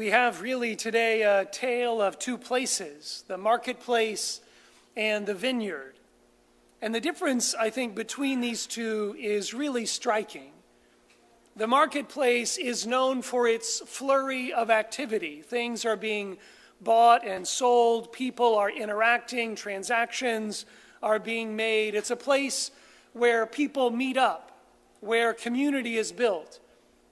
We have really today a tale of two places, the marketplace and the vineyard. And the difference, I think, between these two is really striking. The marketplace is known for its flurry of activity. Things are being bought and sold, people are interacting, transactions are being made. It's a place where people meet up, where community is built,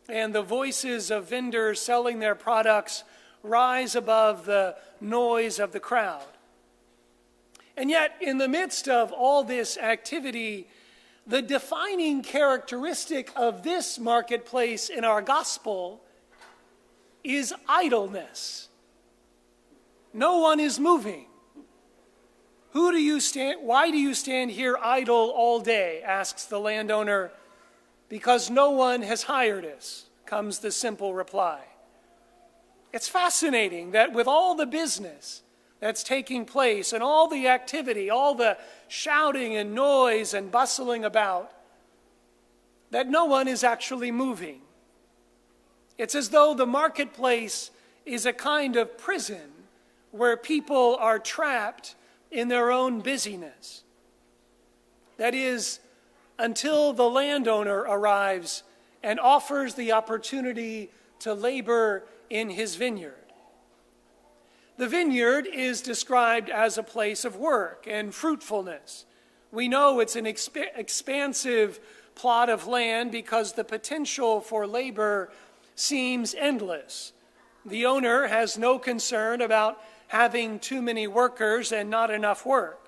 and the voices of vendors selling their products rise above the noise of the crowd. And yet, in the midst of all this activity, the defining characteristic of this marketplace in our gospel is idleness. No one is moving. Why do you stand here idle all day? Asks the landowner. Because no one has hired us, comes the simple reply. It's fascinating that with all the business that's taking place and all the activity, all the shouting and noise and bustling about, that no one is actually moving. It's as though the marketplace is a kind of prison where people are trapped in their own busyness. That is, until the landowner arrives and offers the opportunity to labor in his vineyard. The vineyard is described as a place of work and fruitfulness. We know it's an expansive plot of land because the potential for labor seems endless. The owner has no concern about having too many workers and not enough work.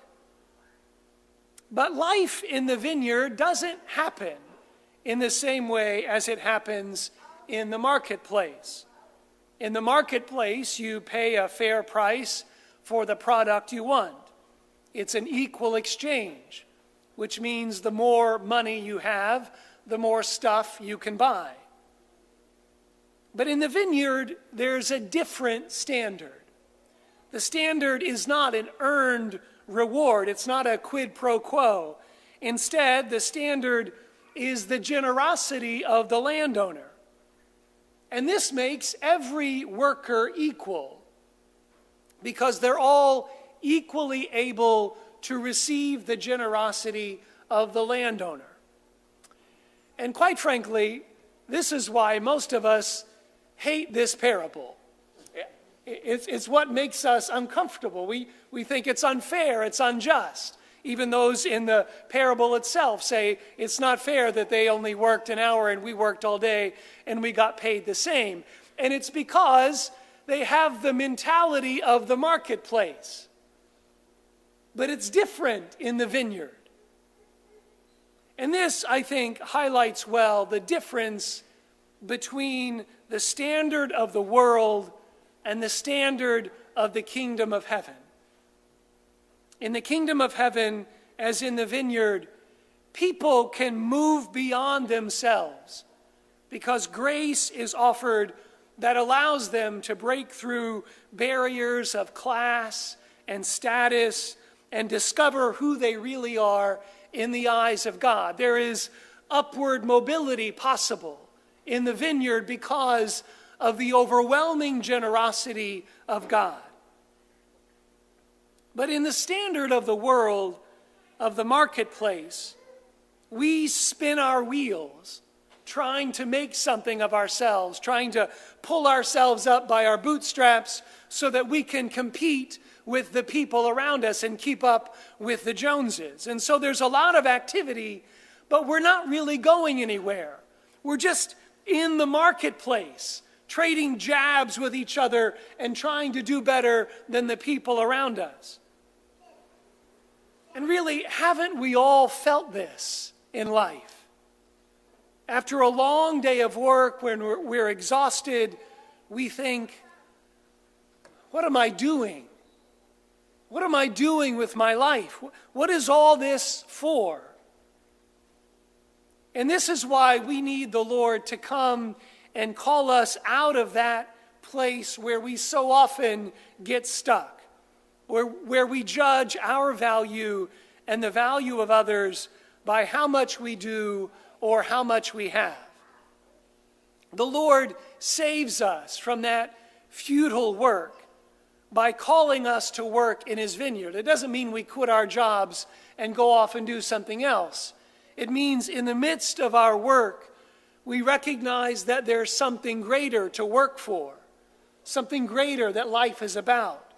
But life in the vineyard doesn't happen in the same way as it happens in the marketplace. In the marketplace, you pay a fair price for the product you want. It's an equal exchange, which means the more money you have, the more stuff you can buy. But in the vineyard, there's a different standard. The standard is not an earned reward. It's not a quid pro quo. Instead, the standard is the generosity of the landowner. And this makes every worker equal because they're all equally able to receive the generosity of the landowner. And quite frankly, this is why most of us hate this parable. It's what makes us uncomfortable. We think it's unfair, it's unjust. Even those in the parable itself say it's not fair that they only worked an hour and we worked all day and we got paid the same. And it's because they have the mentality of the marketplace. But it's different in the vineyard. And this, I think, highlights well the difference between the standard of the world and the standard of the kingdom of heaven. In the kingdom of heaven, as in the vineyard, people can move beyond themselves because grace is offered that allows them to break through barriers of class and status and discover who they really are in the eyes of God. There is upward mobility possible in the vineyard because of the overwhelming generosity of God. But in the standard of the world, of the marketplace, we spin our wheels, trying to make something of ourselves, trying to pull ourselves up by our bootstraps so that we can compete with the people around us and keep up with the Joneses. And so there's a lot of activity, but we're not really going anywhere. We're just in the marketplace, trading jabs with each other and trying to do better than the people around us. And really, haven't we all felt this in life? After a long day of work, when we're exhausted, we think, what am I doing? What am I doing with my life? What is all this for? And this is why we need the Lord to come and call us out of that place where we so often get stuck, where we judge our value and the value of others by how much we do or how much we have. The Lord saves us from that futile work by calling us to work in his vineyard. It doesn't mean we quit our jobs and go off and do something else. It means in the midst of our work, we recognize that there's something greater to work for, something greater that life is about.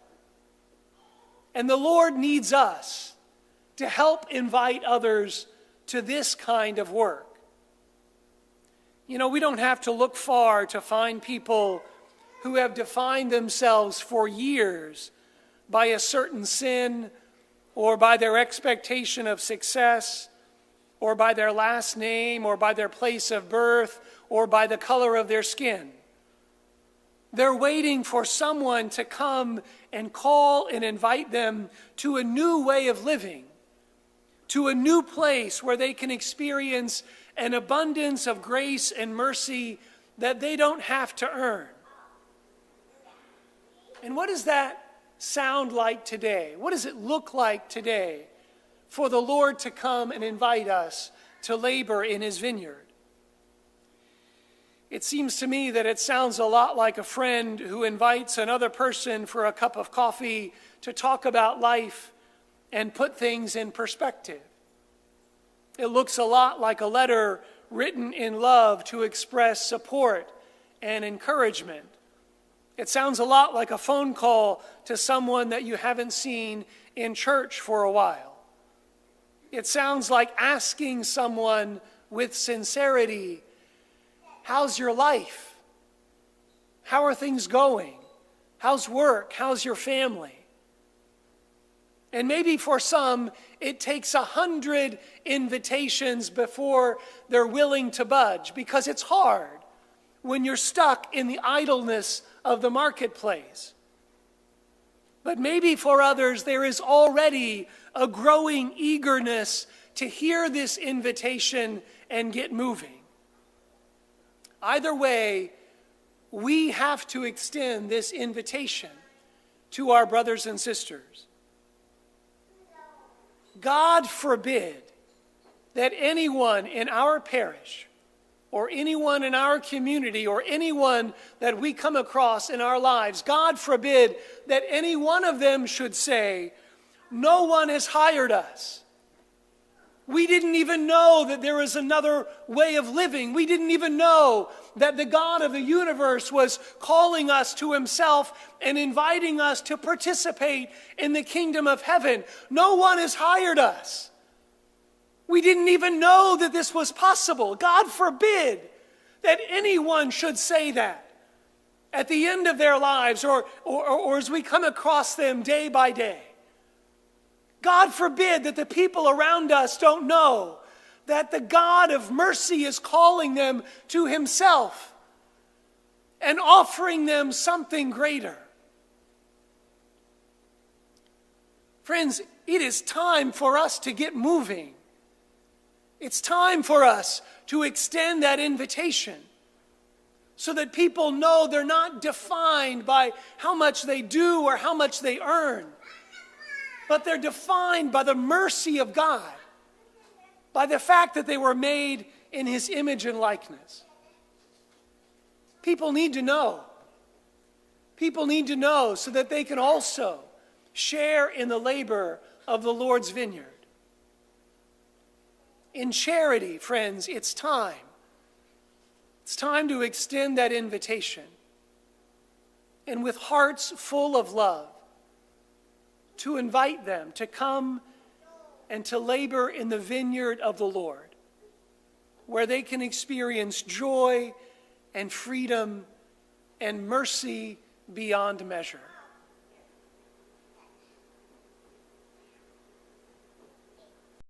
And the Lord needs us to help invite others to this kind of work. You know, we don't have to look far to find people who have defined themselves for years by a certain sin, or by their expectation of success, or by their last name, or by their place of birth, or by the color of their skin. They're waiting for someone to come and call and invite them to a new way of living, to a new place where they can experience an abundance of grace and mercy that they don't have to earn. And what does that sound like today? What does it look like today for the Lord to come and invite us to labor in his vineyard? It seems to me that it sounds a lot like a friend who invites another person for a cup of coffee to talk about life and put things in perspective. It looks a lot like a letter written in love to express support and encouragement. It sounds a lot like a phone call to someone that you haven't seen in church for a while. It sounds like asking someone with sincerity, how's your life? How are things going? How's work? How's your family? And maybe for some, it takes 100 invitations before they're willing to budge, because it's hard when you're stuck in the idleness of the marketplace. But maybe for others, there is already a growing eagerness to hear this invitation and get moving. Either way, we have to extend this invitation to our brothers and sisters. God forbid that anyone in our parish, or anyone in our community, or anyone that we come across in our lives, God forbid that any one of them should say, no one has hired us. We didn't even know that there was another way of living. We didn't even know that the God of the universe was calling us to himself and inviting us to participate in the kingdom of heaven. No one has hired us. We didn't even know that this was possible. God forbid that anyone should say that at the end of their lives, or as we come across them day by day. God forbid that the people around us don't know that the God of mercy is calling them to himself and offering them something greater. Friends, it is time for us to get moving. It's time for us to extend that invitation so that people know they're not defined by how much they do or how much they earn, but they're defined by the mercy of God, by the fact that they were made in his image and likeness. People need to know. People need to know so that they can also share in the labor of the Lord's vineyard. In charity, friends, it's time. It's time to extend that invitation. And with hearts full of love, to invite them to come and to labor in the vineyard of the Lord, where they can experience joy and freedom and mercy beyond measure.